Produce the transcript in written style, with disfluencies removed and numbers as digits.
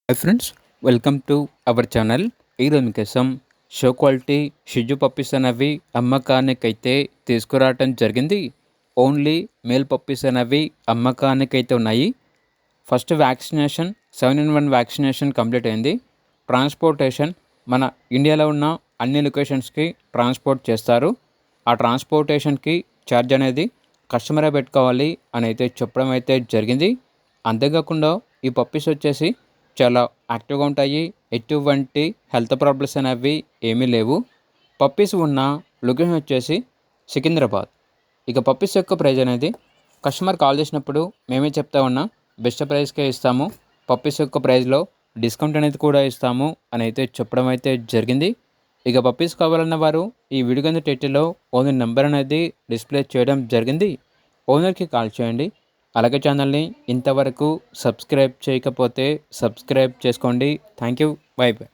Hi friends, welcome to our channel. ఈరోజు మీకోసం show quality షిజు puppies అనేవి అమ్మకానికైతే తీసుకురావటం జరిగింది. ఓన్లీ మేల్ పప్పీస్ అనేవి అమ్మకానికైతే ఉన్నాయి. First vaccination 7-in-1 vaccination complete అయింది. ట్రాన్స్పోర్టేషన్ మన ఇండియాలో ఉన్న అన్ని లొకేషన్స్కి ట్రాన్స్పోర్ట్ చేస్తారు. ఆ ట్రాన్స్పోర్టేషన్కి ఛార్జ్ అనేది కస్టమరే పెట్టుకోవాలి అని అయితే చెప్పడం అయితే జరిగింది. అంతేకాకుండా ఈ పప్పీస్ వచ్చేసి చాలా యాక్టివ్గా ఉంటాయి. ఎటువంటి హెల్త్ ప్రాబ్లమ్స్ అనేవి ఏమీ లేవు. పప్పీస్ ఉన్న లొకేషన్ వచ్చేసి సికింద్రాబాద్. ఇక పప్పీస్ యొక్క ప్రైజ్ అనేది కస్టమర్ కాల్ చేసినప్పుడు మేమే చెప్తా ఉన్నా బెస్ట్ ప్రైస్కే ఇస్తాము. పప్పీస్ యొక్క ప్రైస్లో డిస్కౌంట్ అనేది కూడా ఇస్తాము అని అయితే చెప్పడం అయితే జరిగింది. ఇక పప్పీస్ కావాలన్న వారు ఈ వీడియో కింద టైటిల్లో ఓనర్ నెంబర్ అనేది డిస్ప్లే చేయడం జరిగింది. ఓనర్కి కాల్ చేయండి. అలాగే ఛానల్ని ఇంతవరకు సబ్స్క్రైబ్ చేయకపోతే సబ్స్క్రైబ్ చేసుకోండి. Thank you. By by.